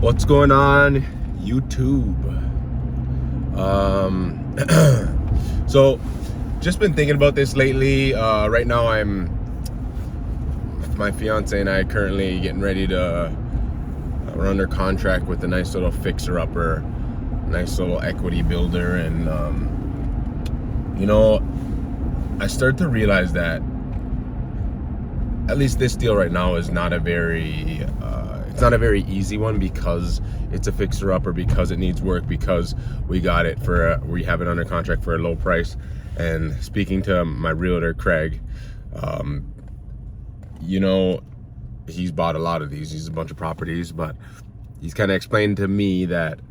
What's going on, YouTube? So just been thinking about this lately. Right now my fiance and I currently getting ready to we're under contract with a nice little fixer-upper, nice little equity builder, and I start to realize that at least this deal right now is not a very it's not a very easy one, because it's a fixer-upper, because it needs work, because we have it under contract for a low price. And speaking to my realtor Craig, he's bought a lot of these. He's a bunch of properties, but he's kind of explained to me that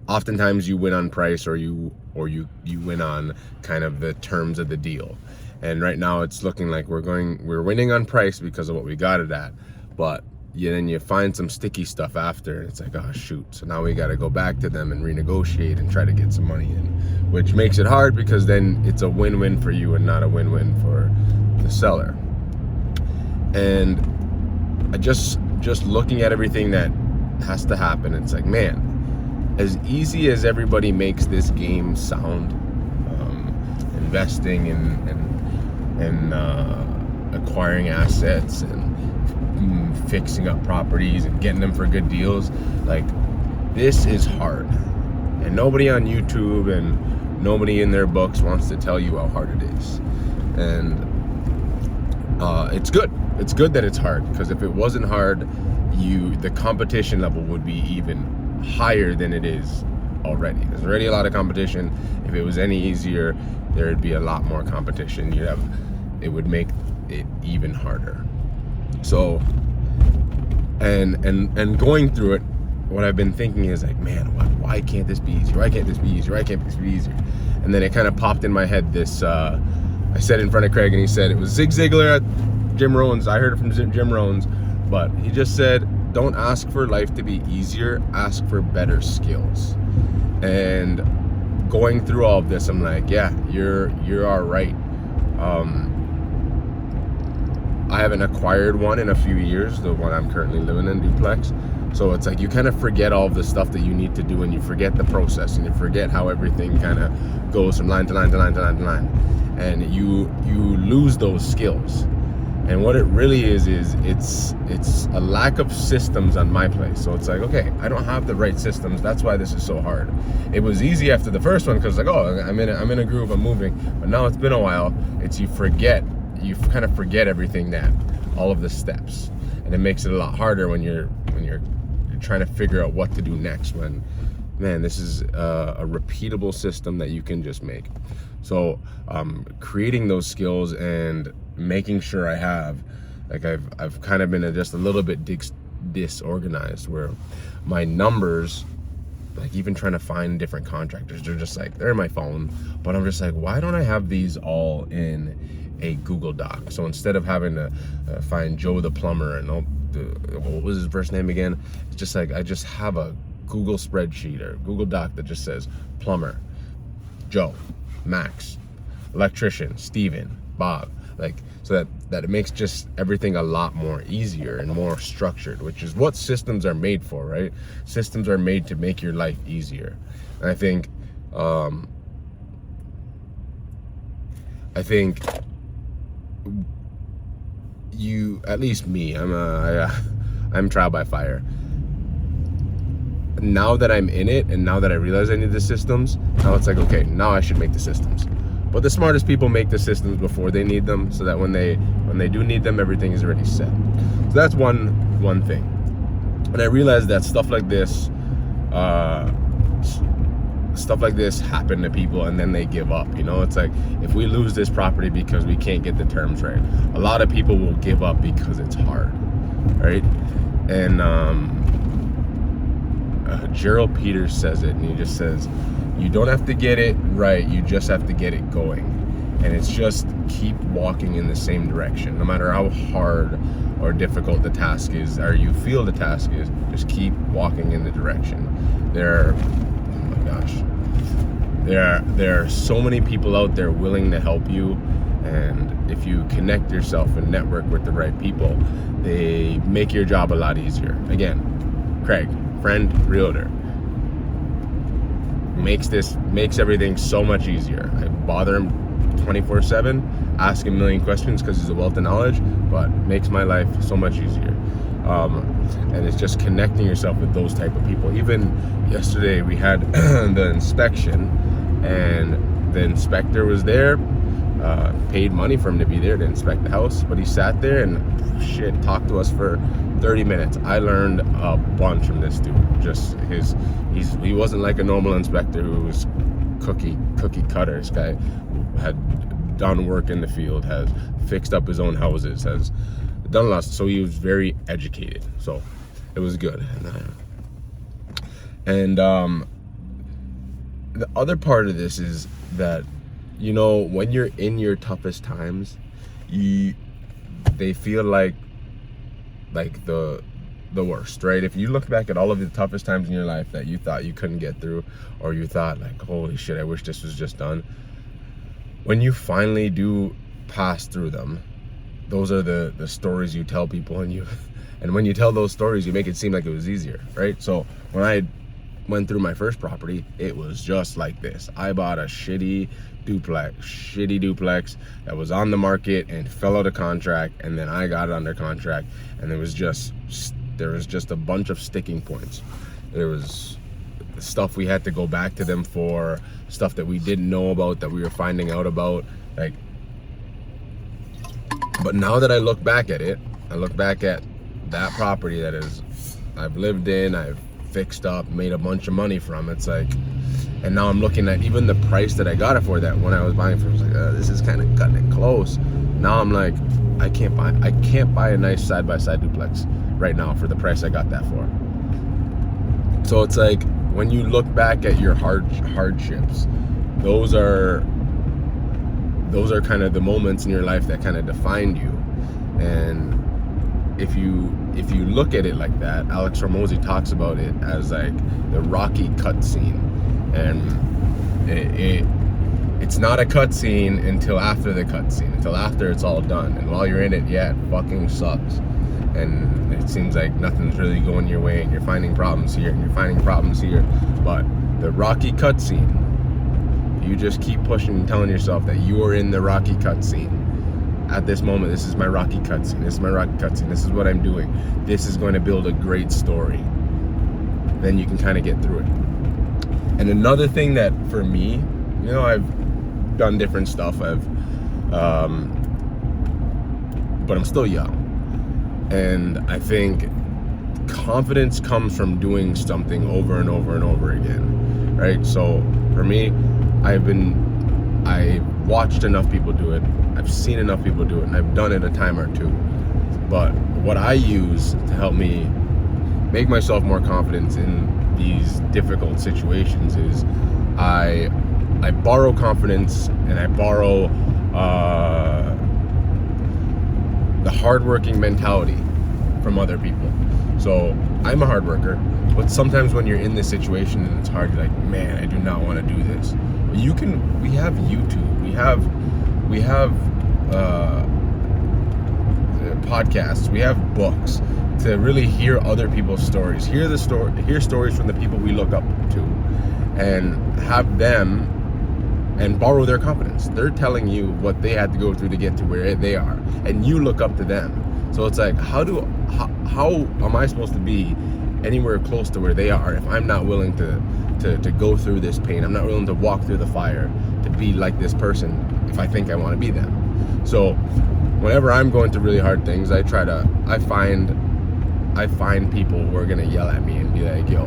oftentimes you win on price, or you win on kind of the terms of the deal. And right now it's looking like we're winning on price because of what we got it at, but then you find some sticky stuff after, and it's like, oh shoot, so now we got to go back to them and renegotiate and try to get some money in, which makes it hard, because then it's a win-win for you and not a win-win for the seller. And I just looking at everything that has to happen, it's like, man, as easy as everybody makes this game sound, investing and acquiring assets and fixing up properties and getting them for good deals, like, this is hard, and nobody on YouTube and nobody in their books wants to tell you how hard it is. And it's good that it's hard, because if it wasn't hard, the competition level would be even higher than it is already. There's already a lot of competition. If it was any easier, there'd be a lot more competition. It would make it even harder. So, and going through it, what I've been thinking is like, man, why can't this be easier? Why can't this be easier? Why can't this be easier? And then it kind of popped in my head, this, I said in front of Craig, and he said it was Zig Ziglar at Jim Rohn's. I heard it from Jim Rohn's, but he just said, don't ask for life to be easier, ask for better skills. And going through all of this, I'm like, yeah, you're all right. I haven't acquired one in a few years, the one I'm currently living in, duplex. So it's like you kind of forget all of the stuff that you need to do, and you forget the process, and you forget how everything kind of goes from line to line to line to line to line, and you lose those skills. And what it really is it's a lack of systems on my place. So it's like, okay, I don't have the right systems. That's why this is so hard. It was easy after the first one, because like, oh, I'm in a groove, I'm moving. But now it's been a while. You kind of forget everything, that all of the steps, and it makes it a lot harder when you're trying to figure out what to do next, when, man, this is a repeatable system that you can just make. So creating those skills and making sure I have, like, I've kind of been just a little bit disorganized, where my numbers, like, even trying to find different contractors, they're in my phone, but I'm just like, why don't I have these all in a Google Doc? So instead of having to find Joe the plumber and what was his first name again, it's just like I just have a Google spreadsheet or Google Doc that just says plumber, Joe, Max, electrician, Steven, Bob, like, so that it makes just everything a lot more easier and more structured, which is what systems are made for, right? Systems are made to make your life easier. And I think you, at least me, I'm trial by fire. Now that I'm in it, and now that I realize I need the systems, now it's like, okay, now I should make the systems. But the smartest people make the systems before they need them, so that when they do need them, everything is already set. So that's one thing. And I realized that stuff like this happen to people, and then they give up. It's like, if we lose this property because we can't get the terms right, a lot of people will give up because it's hard, right? And Gerald Peters says it, and he just says, you don't have to get it right, you just have to get it going. And it's just keep walking in the same direction, no matter how hard or difficult the task is, or you feel the task is, just keep walking in the direction. There are so many people out there willing to help you, and if you connect yourself and network with the right people, they make your job a lot easier. Again, Craig, friend, realtor, makes everything so much easier. I bother him 24/7, ask him a million questions because he's a wealth of knowledge, but makes my life so much easier. And it's just connecting yourself with those type of people. Even yesterday we had the inspection, and the inspector was there, paid money for him to be there to inspect the house, but he sat there and talked to us for 30 minutes. I learned a bunch from this dude. Just he wasn't like a normal inspector who was cookie cutter. This guy had done work in the field, has fixed up his own houses, has done lots. So he was very educated. So it was good. And the other part of this is that, you know, when you're in your toughest times, they feel like the worst, right? If you look back at all of the toughest times in your life that you thought you couldn't get through, or you thought like, holy shit, I wish this was just done. When you finally do pass through them, those are the stories you tell people, and when you tell those stories, you make it seem like it was easier, right? So when I went through my first property, it was just like this. I bought a shitty duplex that was on the market and fell out of contract, and then I got it under contract, and there was just a bunch of sticking points. There was stuff we had to go back to them for, stuff that we didn't know about that we were finding out about, like. But now that I look back at it, I look back at that property that I've lived in, I've fixed up, made a bunch of money from. It's like, and now I'm looking at even the price that I got it for, that when I was buying for, I was like, this is kind of cutting it close. Now I'm like, I can't buy a nice side-by-side duplex right now for the price I got that for. So it's like, when you look back at your hardships, those are kind of the moments in your life that kind of defined you. And if you look at it like that, Alex Hormozi talks about it as like the Rocky cutscene, and it's not a cutscene until after the cutscene, until after it's all done. And while you're in it, yeah, it fucking sucks, and it seems like nothing's really going your way, and you're finding problems here and you're finding problems here. But the Rocky cutscene, you just keep pushing and telling yourself that you are in the Rocky cutscene. At this moment, this is my Rocky cutscene. This is my Rocky cutscene. This is what I'm doing. This is going to build a great story. Then you can kind of get through it. And another thing that for me, you know, I've done different stuff. But I'm still young. And I think confidence comes from doing something over and over and over again, right? So for me, I've watched enough people do it. I've seen enough people do it, and I've done it a time or two. But what I use to help me make myself more confident in these difficult situations is I borrow confidence, and I borrow the hardworking mentality from other people. So I'm a hard worker, but sometimes when you're in this situation and it's hard, you're like, man, I do not want to do this. But we have YouTube, we have podcasts, we have books to really hear other people's stories, hear stories from the people we look up to, and have them and borrow their confidence. They're telling you what they had to go through to get to where they are, and you look up to them. So it's like, how am I supposed to be anywhere close to where they are if I'm not willing to go through this pain? I'm not willing to walk through the fire to be like this person if I think I want to be them. So whenever I'm going through really hard things, I find people who are gonna yell at me and be like, yo,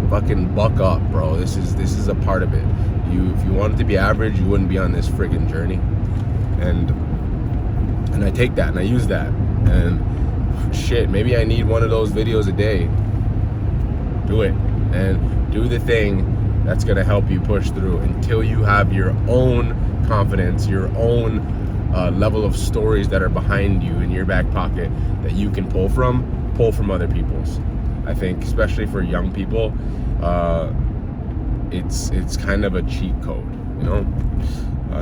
fucking buck up, bro. This is a part of it. If you wanted to be average, you wouldn't be on this friggin' journey. And I take that and I use that. And shit, maybe I need one of those videos a day. Do it. And do the thing that's gonna help you push through until you have your own confidence, your own level of stories that are behind you in your back pocket that you can pull from other people's. I think especially for young people, it's kind of a cheat code, you know.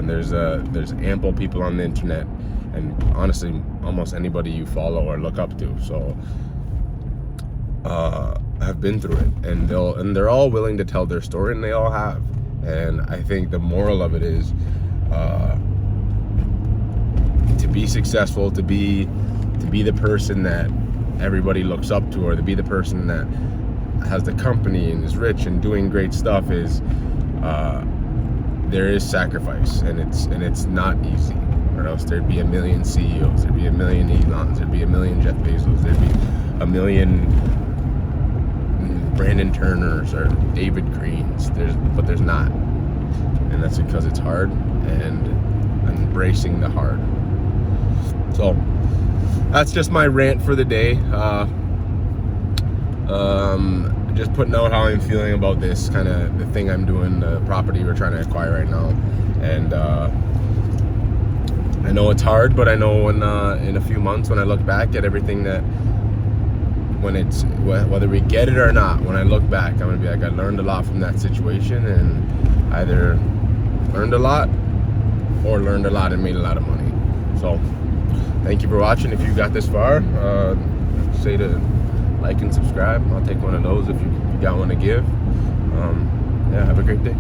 There's ample people on the internet, and honestly, almost anybody you follow or look up to. So have been through it, and they're all willing to tell their story, and they all have. And I think the moral of it is to be successful, to be the person that everybody looks up to, or to be the person that has the company and is rich and doing great stuff, is there is sacrifice, and it's not easy, or else there'd be a million CEOs, there'd be a million Elons, there'd be a million Jeff Bezos, there'd be a million Brandon Turners or David Greens. But there's not, and that's because it's hard, and embracing the hard. So that's just my rant for the day. Just putting out how I'm feeling about this kind of the thing I'm doing, the property we're trying to acquire right now. And I know it's hard, but I know when in a few months, when I look back at everything that, whether we get it or not, when I look back, I'm gonna be like, I learned a lot from that situation, and either learned a lot or learned a lot and made a lot of money. So thank you for watching. If you got this far, say to like and subscribe. I'll take one of those if you got one to give. Yeah, have a great day.